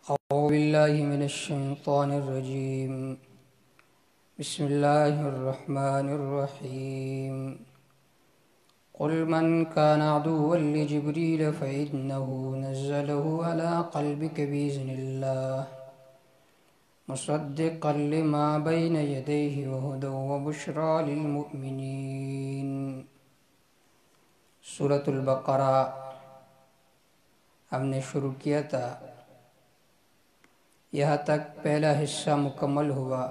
أعوذ بالله من الشيطان الرجيم. بسم الله الرحمن الرحيم. قل من كان عدوا لجبريل فإنه نزله على قلبك بإذن الله مصدقا لما بين يديه وهدى وبشرى للمؤمنين. سورة البقرہ ہم نے شروع کیا تھا، یہاں تک پہلا حصہ مکمل ہوا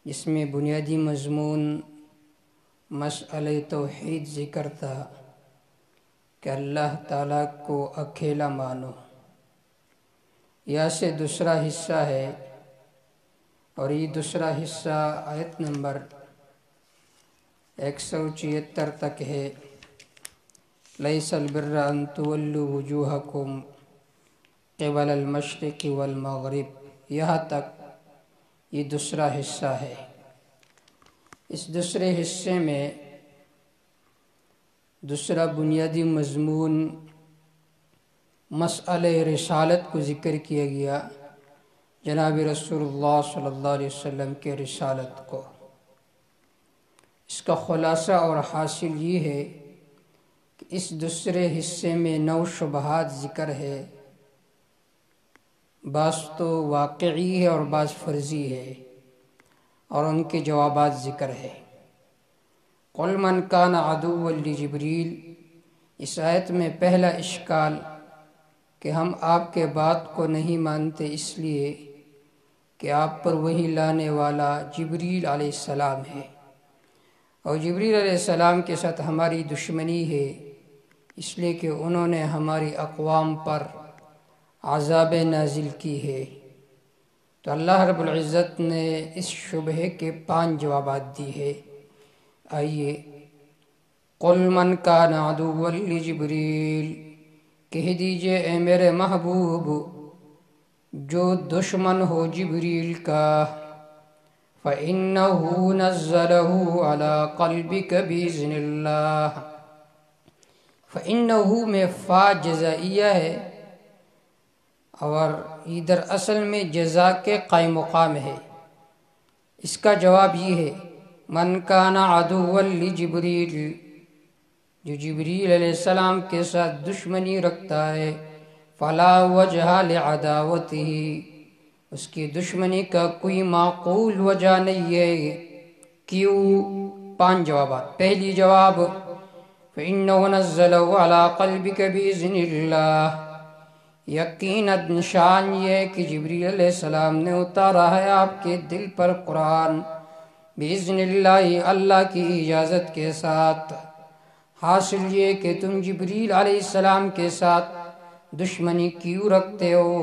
جس میں بنیادی مضمون مسئلہ توحید ذکر تھا کہ اللہ تعالیٰ کو اکیلا مانو. یہاں سے دوسرا حصہ ہے اور یہ دوسرا حصہ آیت نمبر 176 تک ہے. لیس البر ان تولوا وجوہکم قبل المشرق والمغرب، یہاں تک یہ دوسرا حصہ ہے. اس دوسرے حصے میں دوسرا بنیادی مضمون مسئلہ رسالت کو ذکر کیا گیا، جناب رسول اللہ صلی اللہ علیہ وسلم کے رسالت کو. اس کا خلاصہ اور حاصل یہ ہے کہ اس دوسرے حصے میں 9 شبہات ذکر ہے، بعض تو واقعی ہے اور بعض فرضی ہے، اور ان کے جوابات ذکر ہے. قل من کان عدوا لجبریل، اس آیت میں پہلا اشکال کہ ہم آپ کے بات کو نہیں مانتے اس لیے کہ آپ پر وحی لانے والا جبریل علیہ السلام ہے، اور جبریل علیہ السلام کے ساتھ ہماری دشمنی ہے اس لیے کہ انہوں نے ہماری اقوام پر عذاب نازل کی ہے. تو اللہ رب العزت نے اس شبہے کے 5 جوابات دی ہے. آئیے، قل من کان عدوا لجبریل، کہہ دیجئے اے میرے محبوب جو دشمن ہو جبریل کا، فَإِنَّهُ نَزَّلَهُ عَلَى قَلْبِكَ بِإِذْنِ اللَّهِ. فَإِنَّهُ میں فا جزائیہ ہے اور ادھر اصل میں جزا کے قائم مقام ہے. اس کا جواب یہ ہے، من کان عدوا لجبریل، جو جبریل علیہ السلام کے ساتھ دشمنی رکھتا ہے، فلا وجہ لعداوتہ، اس کی دشمنی کا کوئی معقول وجہ نہیں ہے. کیوں؟ 5 جوابات. پہلی جواب، فَإِنَّهُ نَزَّلَهُ عَلَى قَلْبِكَ بِإِذْنِ اللَّهِ، یقیناً شان یہ کہ جبریل علیہ السلام نے اتارا ہے آپ کے دل پر قرآن، بِإِذْنِ اللَّهِ، اللہ کی اجازت کے ساتھ. حاصل یہ کہ تم جبریل علیہ السلام کے ساتھ دشمنی کیوں رکھتے ہو؟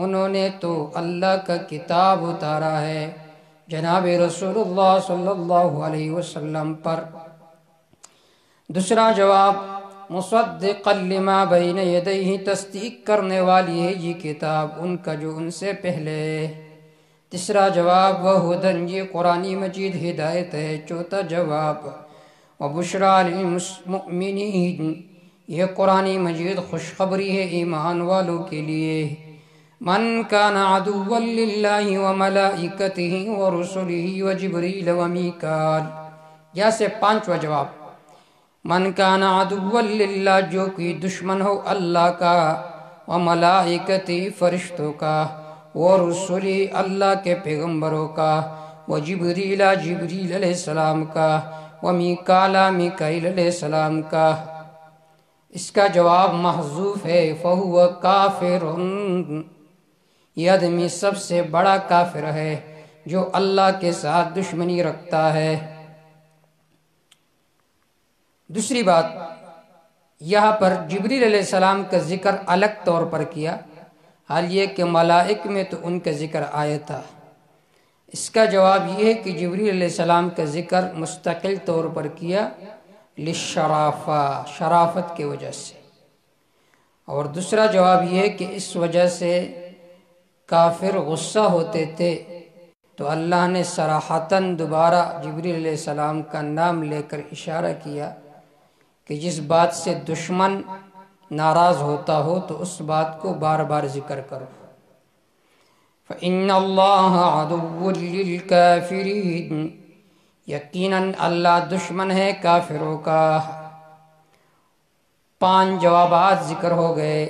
انہوں نے تو اللہ کا کتاب اتارا ہے جناب رسول اللہ صلی اللہ علیہ وسلم پر. دوسرا جواب، مصدقا لما بین یدیہ، تصدیق کرنے والی ہے یہ کتاب ان کا جو ان سے پہلے. تیسرا جواب، وہدن، یہ قرآن مجید ہدایت ہے. چوتھا جواب، وبشریٰ للمؤمنین، یہ قرآن مجید خوشخبری ہے ایمان والوں کے لیے. من کان عدوا للہ وملائکتہ ورسلہ وجبریل ومیکال، یا سے 5واں جواب، من کان عدوا للہ، جو کوئی دشمن ہو اللہ کا، وملائکتہ، فرشتوں کا، ورسلہ، اللہ کے پیغمبروں کا، وجبریل، جبریل علیہ السلام کا، ومیکال، میکائیل علیہ السلام کا. اس کا جواب محذوف ہے، فہو کافر، یہ آدمی سب سے بڑا کافر ہے جو اللہ کے ساتھ دشمنی رکھتا ہے. دوسری بات، یہاں پر جبریل علیہ السلام کا ذکر الگ طور پر کیا، حال یہ کہ ملائک میں تو ان کا ذکر آیا تھا. اس کا جواب یہ ہے کہ جبریل علیہ السلام کا ذکر مستقل طور پر کیا للشرافہ، شرافت کی وجہ سے. اور دوسرا جواب یہ ہے کہ اس وجہ سے کافر غصہ ہوتے تھے تو اللہ نے صراحتاً دوبارہ جبریل علیہ السلام کا نام لے کر اشارہ کیا کہ جس بات سے دشمن ناراض ہوتا ہو تو اس بات کو بار بار ذکر کرو۔ فَإِنَّ اللَّهَ عَدُوٌّ لِلْكَافِرِينَ، یقیناً اللہ دشمن ہے کافروں کا۔ 5 جوابات ذکر ہو گئے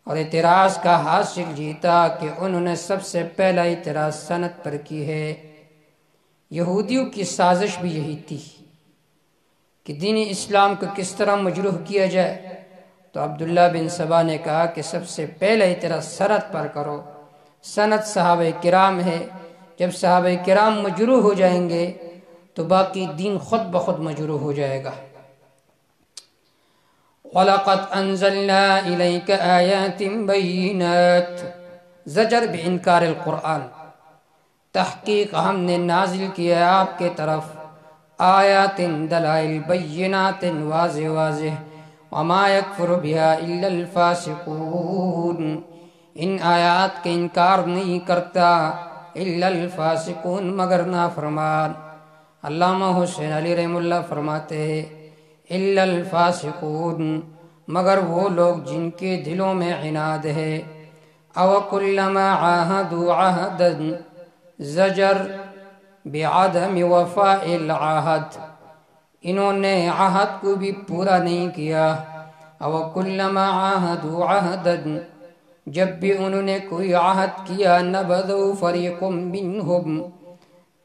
اور اعتراض کا حاصل جیتا کہ انہوں نے سب سے پہلا اعتراض سند پر کی ہے۔ یہودیوں کی سازش بھی یہی تھی کہ دین اسلام کو کس طرح مجروح کیا جائے، تو عبداللہ بن سبا نے کہا کہ سب سے پہلا اعتراض سند پر کرو۔ سند صحابہ کرام ہے، جب صحابہ کرام مجروح ہو جائیں گے تو باقی دین خود بخود مجروح ہو جائے گا۔ وَلَقَدْ أَنزَلْنَا إِلَيْكَ آيَاتٍ بَيِّنَاتٍ، زجر بِإِنکار القرآن، تحقیق ہم نے نازل کیا آپ کے طرف آیات دلائل بینات واضح واضح، وما یکفر بها الا الفاسقون، ان آیات کے انکار نہیں کرتا الا الفاسقون مگر نافرمان۔ علامہ حسین علی رحمہ اللہ فرماتے ہیں الا الفاسقون، مگر وہ لوگ جن کے دلوں میں عناد ہے۔ او کلما عاہدوا عہدا، زجر بعدم وفاء العہد، انہوں نے عہد کو بھی پورا نہیں کیا۔ او کلما عاہدوا عہدا، جب بھی انہوں نے کوئی عہد کیا، نبذوا فریق منہم،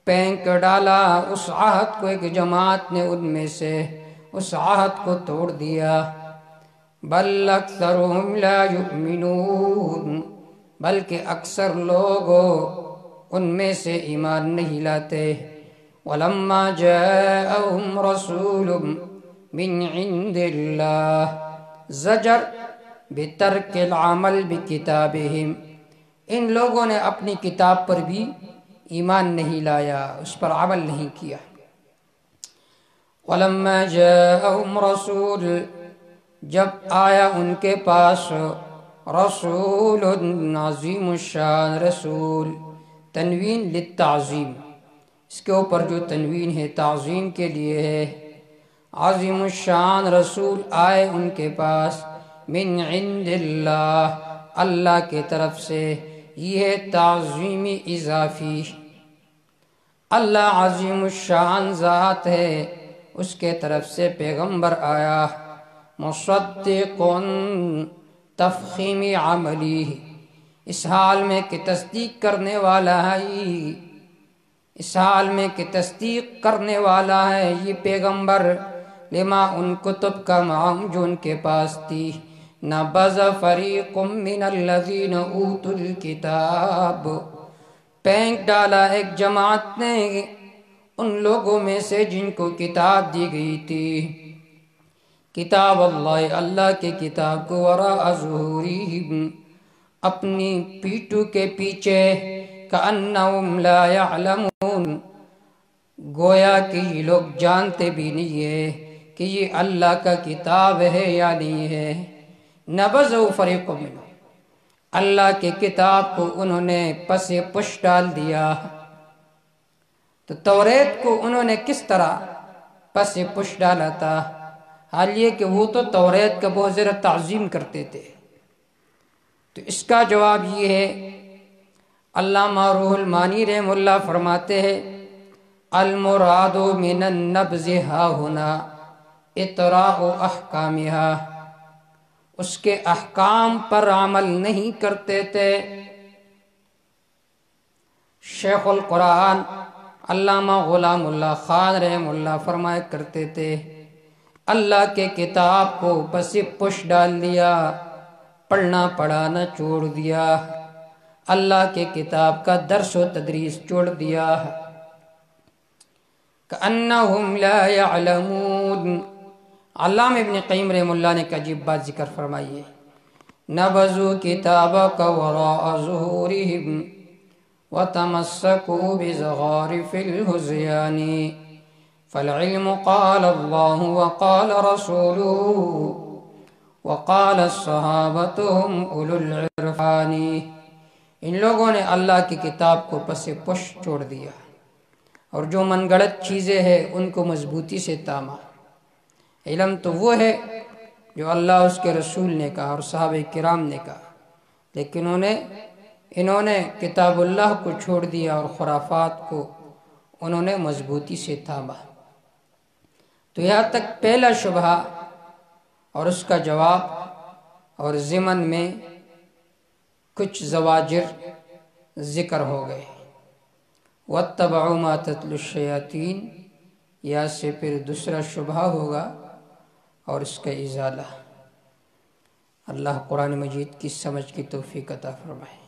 پھینک ڈالا اس عہد کو ایک جماعت نے ان میں سے، اس عہد کو توڑ دیا۔ بل اکثرهم لا یؤمنون، بلکہ اکثر لوگ ان میں سے ایمان نہیں لاتے۔ وَلَمَّا جَاءَهُمْ رَسُولٌ مِّنْ عِنْدِ اللَّهِ، زجر بترک العمل بکتابہم، ان لوگوں نے اپنی کتاب پر بھی ایمان نہیں لایا، اس پر عمل نہیں کیا۔ وَلَمَّا جَاءَهُمْ رَسُولٌ، جب آیا ان کے پاس رسول عظیم الشان، رسول تنوین للتعظیم، اس کے اوپر جو تنوین ہے تعظیم کے لیے ہے۔ عظیم الشان رسول آئے ان کے پاس، من عند اللہ، اللہ کے طرف سے، یہ ہے تعظیم اضافی۔ اللہ عظیم الشان ذات ہے، اس کے طرف سے پیغمبر آیا۔ مصدقن، تفخیم عملی، اس حال میں کہ تصدیق کرنے والا ہے، اس حال میں کہ تصدیق کرنے والا ہے یہ پیغمبر، لما ان کتب کا معہم جو ان کے پاس تھی۔ نبذ فریق من الذین اوتوا الکتاب، پھینک ڈالا ایک جماعت نے ان لوگوں میں سے جن کو کتاب دی گئی تھی، کتاب اللہ، اللہ کے کتاب کو، وراء ظہورہم، اپنی پیٹھوں کے پیچھے، کأنہم لا یعلمون، گویا کہ یہ لوگ جانتے بھی نہیں ہے کہ یہ اللہ کا کتاب ہے یا نہیں ہے۔ نبذوا فریق منہم، اللہ کے کتاب کو انہوں نے پس پش ڈال دیا۔ تو توریت کو انہوں نے کس طرح پس پش ڈالا تھا؟ حال یہ کہ وہ تو توریت کا بہت زیادہ تعظیم کرتے تھے، تو اس کا جواب یہ ہے، علامہ روح المانی رحمہ اللہ فرماتے ہیں المراد من النبذ ہا ہونا اطراء احکامہا، اس کے احکام پر عمل نہیں کرتے تھے۔ شیخ القرآن علامہ غلام اللہ خان رحمہ اللہ فرمایا کرتے تھے اللہ کے کتاب کو پس پش ڈال دیا، پڑھنا پڑھانا چھوڑ دیا، اللہ کے کتاب کا درس و تدریس چھوڑ دیا۔ کأنہم لا یعلمون، علامہ ابن قیم رحمہ اللہ نے ایک عجیب بات ذکر فرمائی ہے، نبذوا کتابک وراء ظہورہم وتمسکوا بزخارف الہذیان، فالعلم قال اللہ وقال رسولہ وقال الصحابۃ هم اولو العرفان، ان لوگوں نے اللہ کی کتاب کو پس پش چھوڑ دیا اور جو من گڑت چیزیں ہیں ان کو مضبوطی سے تاما۔ علم تو وہ ہے جو اللہ اس کے رسول نے کہا اور صحابہ کرام نے کہا، لیکن انہوں نے کتاب اللہ کو چھوڑ دیا اور خرافات کو انہوں نے مضبوطی سے تھاما۔ تو یہاں تک پہلا شبہ اور اس کا جواب، اور ضمن میں کچھ زواجر ذکر ہو گئے۔ وَاتَّبَعُوا مَا تَتْلُو الشَّيَاطِينُ، یا سے پھر دوسرا شبہ ہوگا اور اس کا ازالہ۔ اللہ قرآن مجید کی سمجھ کی توفیق عطا فرمائے۔